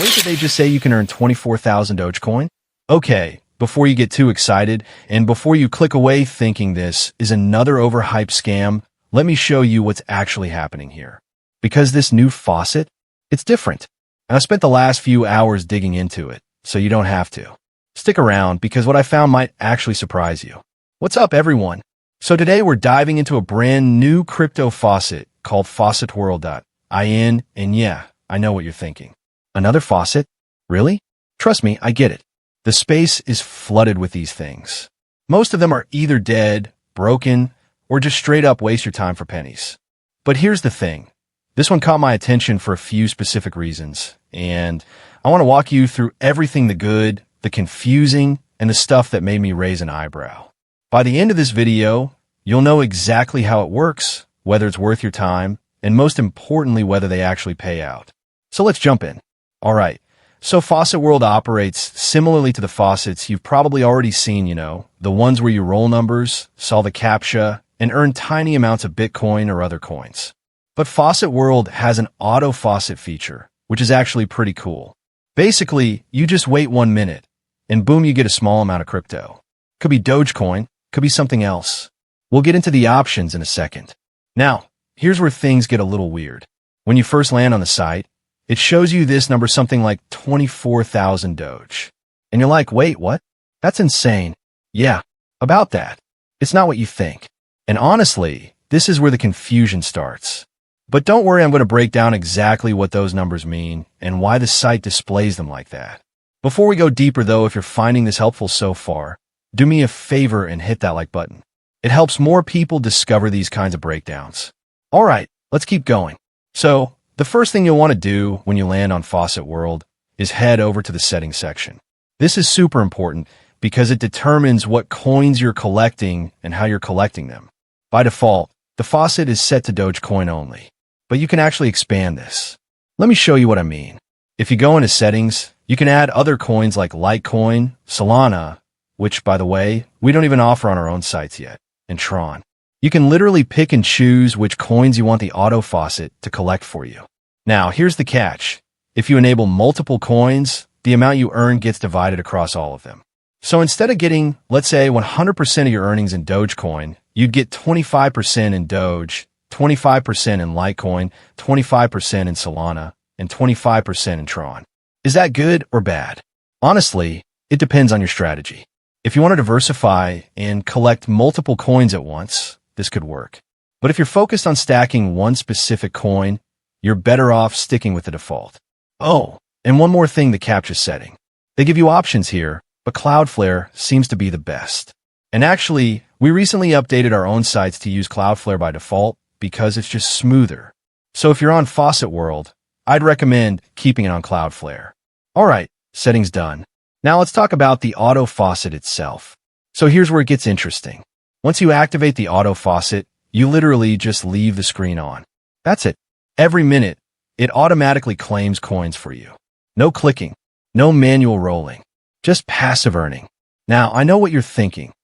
Wait, did they just say you can earn 24,000 Dogecoin? Okay, before you get too excited, and before you click away thinking this is another overhyped scam, let me show you what's actually happening here. Because this new Faucet, it's different. And I spent the last few hours digging into it, so you don't have to. Stick around, because what I found might actually surprise you. What's up, everyone? So today we're diving into a brand new crypto faucet called FaucetWorld.in, and yeah, I know what you're thinking. Another faucet? Really? Trust me, I get it. The space is flooded with these things. Most of them are either dead, broken, or just straight up waste your time for pennies. But here's the thing. This one caught my attention for a few specific reasons, and I want to walk you through everything the good, the confusing, and the stuff that made me raise an eyebrow. By the end of this video, you'll know exactly how it works, whether it's worth your time, and most importantly, whether they actually pay out. So let's jump in. All right, so FaucetWorld operates similarly to the faucets you've probably already seen, the ones where you roll numbers, solve a CAPTCHA, and earn tiny amounts of Bitcoin or other coins. But FaucetWorld has an auto faucet feature, which is actually pretty cool. Basically, you just wait 1 minute, and boom, you get a small amount of crypto. Could be Dogecoin, could be something else. We'll get into the options in a second. Now, here's where things get a little weird. When you first land on the site, it shows you this number, something like 24,000 Doge. And you're like, wait, what? That's insane. Yeah, about that. It's not what you think. And honestly, this is where the confusion starts. But don't worry, I'm going to break down exactly what those numbers mean and why the site displays them like that. Before we go deeper though, if you're finding this helpful so far, do me a favor and hit that like button. It helps more people discover these kinds of breakdowns. All right, let's keep going. So, the first thing you'll want to do when you land on FaucetWorld is head over to the settings section. This is super important because it determines what coins you're collecting and how you're collecting them. By default, the faucet is set to Dogecoin only, but you can actually expand this. Let me show you what I mean. If you go into settings, you can add other coins like Litecoin, Solana, which, by the way, we don't even offer on our own sites yet, and Tron. You can literally pick and choose which coins you want the auto faucet to collect for you. Now, here's the catch. If you enable multiple coins, the amount you earn gets divided across all of them. So instead of getting, let's say, 100% of your earnings in Dogecoin, you'd get 25% in Doge, 25% in Litecoin, 25% in Solana, and 25% in Tron. Is that good or bad? Honestly, it depends on your strategy. If you want to diversify and collect multiple coins at once, this could work. But if you're focused on stacking one specific coin, you're better off sticking with the default. Oh, and one more thing, the CAPTCHA setting. They give you options here, but Cloudflare seems to be the best. And actually, we recently updated our own sites to use Cloudflare by default because it's just smoother. So if you're on FaucetWorld, I'd recommend keeping it on Cloudflare. All right, settings done. Now let's talk about the auto faucet itself. So here's where it gets interesting. Once you activate the auto faucet, you literally just leave the screen on. That's it. Every minute, it automatically claims coins for you. No clicking, no manual rolling, just passive earning. Now, I know what you're thinking.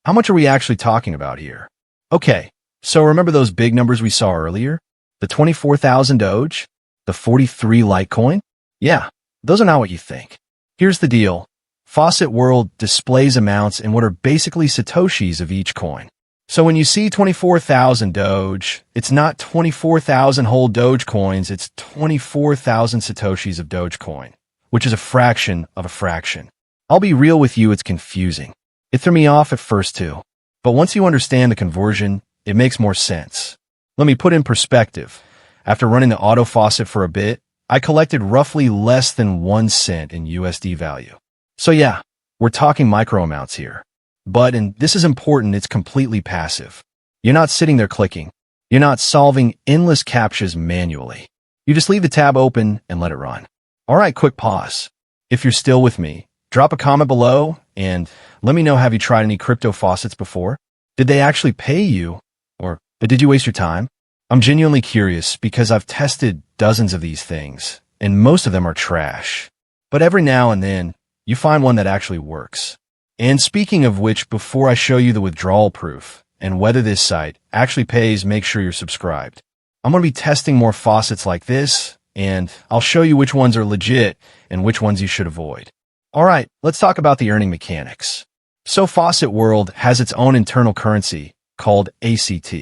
How much are we actually talking about here? Okay, so remember those big numbers we saw earlier? The 24,000 Doge? The 43 Litecoin? Yeah, those are not what you think. Here's the deal. FaucetWorld displays amounts in what are basically Satoshis of each coin. So when you see 24,000 Doge, it's not 24,000 whole Doge coins, it's 24,000 Satoshis of Dogecoin, which is a fraction of a fraction. I'll be real with you, it's confusing. It threw me off at first too. But once you understand the conversion, it makes more sense. Let me put in perspective. After running the auto faucet for a bit, I collected roughly less than 1 cent in USD value. So yeah, we're talking micro amounts here. But, and this is important, it's completely passive. You're not sitting there clicking. You're not solving endless CAPTCHAs manually. You just leave the tab open and let it run. All right, quick pause. If you're still with me, drop a comment below and let me know, have you tried any crypto faucets before? Did they actually pay you? Or did you waste your time? I'm genuinely curious because I've tested dozens of these things and most of them are trash. But every now and then, you find one that actually works. And speaking of which, before I show you the withdrawal proof and whether this site actually pays, make sure you're subscribed. I'm going to be testing more faucets like this, and I'll show you which ones are legit and which ones you should avoid. All right, let's talk about the earning mechanics. So FaucetWorld has its own internal currency called ACT.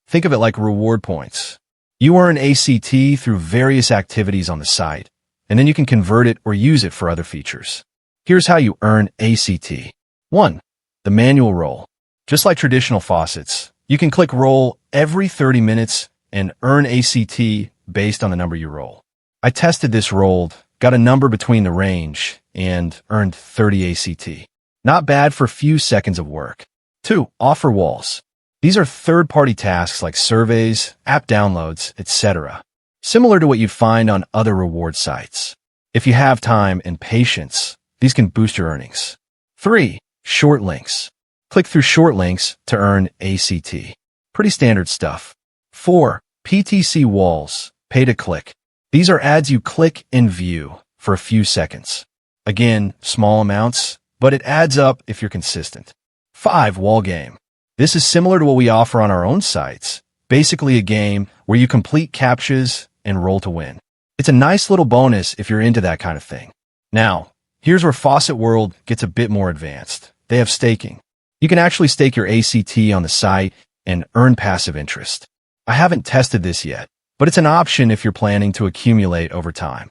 Think of it like reward points. You earn ACT through various activities on the site, and then you can convert it or use it for other features. Here's how you earn ACT. 1. The manual roll. Just like traditional faucets, you can click roll every 30 minutes and earn ACT based on the number you roll. I tested this rolled, got a number between the range, and earned 30 ACT. Not bad for a few seconds of work. 2. Offer walls. These are third-party tasks like surveys, app downloads, etc. Similar to what you'd find on other reward sites. If you have time and patience, these can boost your earnings. 3. Short links. Click through short links to earn ACT. Pretty standard stuff. 4. PTC walls. Pay to click. These are ads you click and view for a few seconds. Again, small amounts, but it adds up if you're consistent. 5. Wall game. This is similar to what we offer on our own sites. Basically a game where you complete captchas and roll to win. It's a nice little bonus if you're into that kind of thing. Now, here's where FaucetWorld gets a bit more advanced. They have staking. You can actually stake your ACT on the site and earn passive interest. I haven't tested this yet, but it's an option if you're planning to accumulate over time.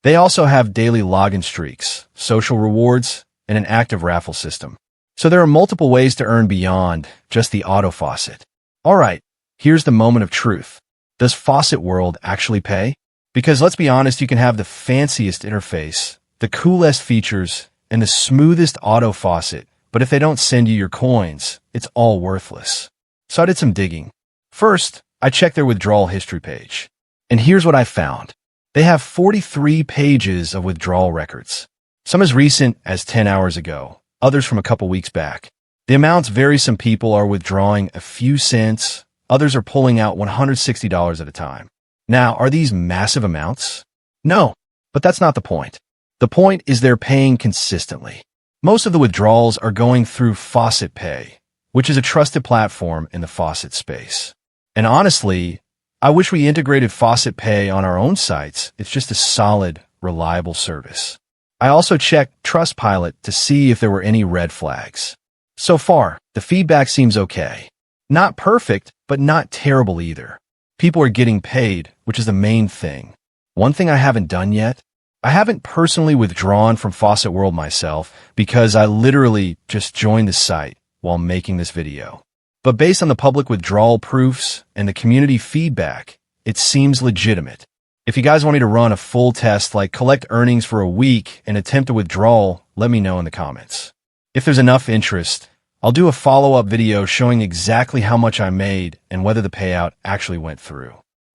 They also have daily login streaks, social rewards, and an active raffle system. So there are multiple ways to earn beyond just the auto faucet. All right, here's the moment of truth. Does FaucetWorld actually pay? Because let's be honest, you can have the fanciest interface, the coolest features, and the smoothest auto faucet, but if they don't send you your coins, it's all worthless. So I did some digging. First, I checked their withdrawal history page. And here's what I found. They have 43 pages of withdrawal records. Some as recent as 10 hours ago, others from a couple weeks back. The amounts vary. Some people are withdrawing a few cents, others are pulling out $160 at a time. Now, are these massive amounts? No, but that's not the point. The point is they're paying consistently. Most of the withdrawals are going through Faucet Pay, which is a trusted platform in the faucet space. And honestly, I wish we integrated Faucet Pay on our own sites. It's just a solid, reliable service. I also checked Trustpilot to see if there were any red flags. So far, the feedback seems okay. Not perfect, but not terrible either. People are getting paid, which is the main thing. One thing I haven't done yet, I haven't personally withdrawn from FaucetWorld myself because I literally just joined the site while making this video. But based on the public withdrawal proofs and the community feedback, it seems legitimate. If you guys want me to run a full test like collect earnings for a week and attempt a withdrawal, let me know in the comments. If there's enough interest, I'll do a follow-up video showing exactly how much I made and whether the payout actually went through.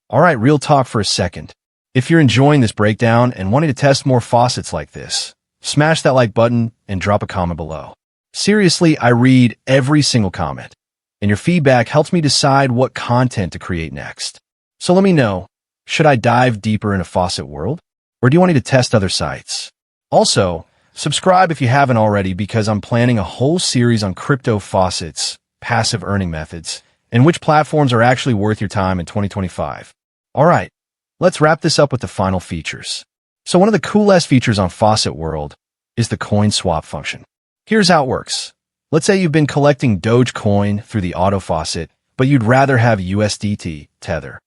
All right, real talk for a second. If you're enjoying this breakdown and wanting to test more faucets like this, smash that like button and drop a comment below. Seriously, I read every single comment, and your feedback helps me decide what content to create next. So let me know, should I dive deeper into FaucetWorld, or do you want me to test other sites? Also, subscribe if you haven't already because I'm planning a whole series on crypto faucets, passive earning methods, and which platforms are actually worth your time in 2025. All right, let's wrap this up with the final features. So one of the coolest features on FaucetWorld is the coin swap function. Here's how it works. Let's say you've been collecting Doge coin through the auto faucet, but you'd rather have USDT Tether.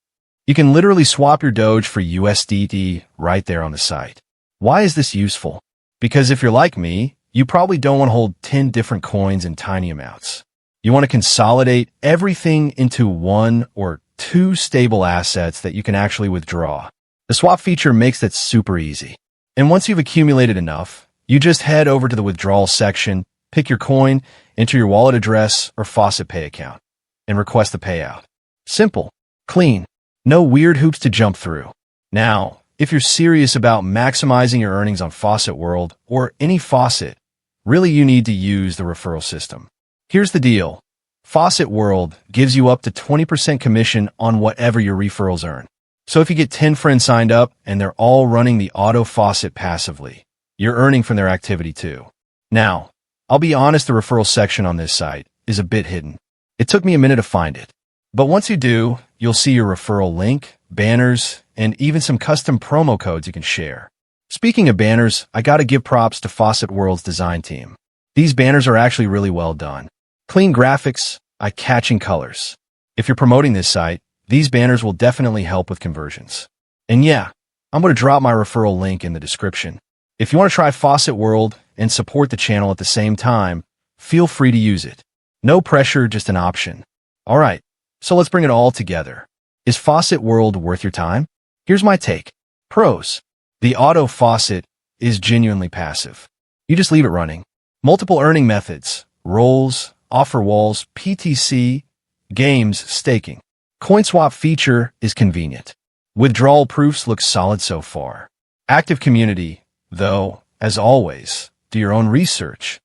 You can literally swap your Doge for USDT right there on the site. Why is this useful? Because if you're like me, you probably don't want to hold 10 different coins in tiny amounts. You want to consolidate everything into one or two stable assets that you can actually withdraw. The swap feature makes that super easy. And once you've accumulated enough, you just head over to the withdrawal section, pick your coin, enter your wallet address or Faucet Pay account, and request the payout. Simple, clean, no weird hoops to jump through. Now, if you're serious about maximizing your earnings on FaucetWorld or any faucet, really you need to use the referral system. Here's the deal. FaucetWorld gives you up to 20% commission on whatever your referrals earn. So if you get 10 friends signed up and they're all running the auto faucet passively, you're earning from their activity too. Now, I'll be honest, the referral section on this site is a bit hidden. It took me a minute to find it. But once you do, you'll see your referral link, banners, and even some custom promo codes you can share. Speaking of banners, I gotta give props to FaucetWorld's design team. These banners are actually really well done. Clean graphics, eye-catching colors. If you're promoting this site, these banners will definitely help with conversions. And yeah, I'm going to drop my referral link in the description. If you want to try FaucetWorld and support the channel at the same time, feel free to use it. No pressure, just an option. Alright, so let's bring it all together. Is FaucetWorld worth your time? Here's my take. Pros. The auto faucet is genuinely passive. You just leave it running. Multiple earning methods, roles, offer walls, PTC, games, staking. CoinSwap feature is convenient. Withdrawal proofs look solid so far. Active community, though, as always, do your own research.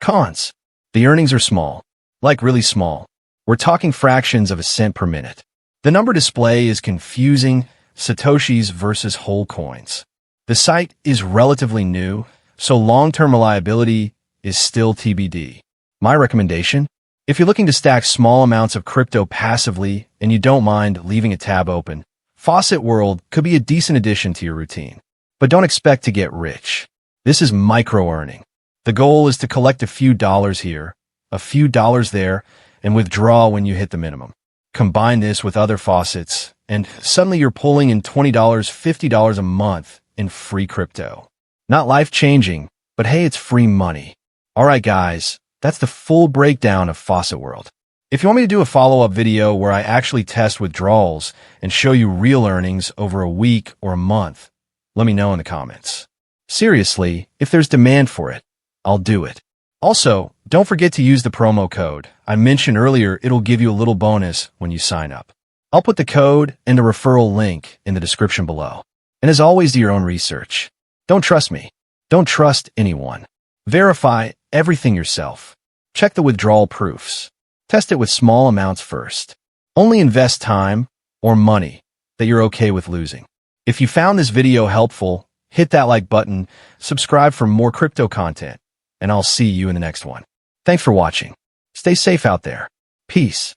Cons. The earnings are small. Like really small. We're talking fractions of a cent per minute. The number display is confusing, Satoshis versus whole coins. The site is relatively new, so long-term reliability is still TBD. My recommendation? If you're looking to stack small amounts of crypto passively and you don't mind leaving a tab open, FaucetWorld could be a decent addition to your routine. But don't expect to get rich. This is micro-earning. The goal is to collect a few dollars here, a few dollars there, and withdraw when you hit the minimum. Combine this with other faucets, and suddenly you're pulling in $20, $50 a month in free crypto. Not life-changing, but hey, it's free money. Alright guys, that's the full breakdown of FaucetWorld. If you want me to do a follow-up video where I actually test withdrawals and show you real earnings over a week or a month, let me know in the comments. Seriously, if there's demand for it, I'll do it. Also, don't forget to use the promo code. I mentioned earlier it'll give you a little bonus when you sign up. I'll put the code and the referral link in the description below. And as always, do your own research. Don't trust me. Don't trust anyone. Verify everything yourself. Check the withdrawal proofs. Test it with small amounts first. Only invest time or money that you're okay with losing. If you found this video helpful, hit that like button, subscribe for more crypto content, and I'll see you in the next one. Thanks for watching. Stay safe out there. Peace.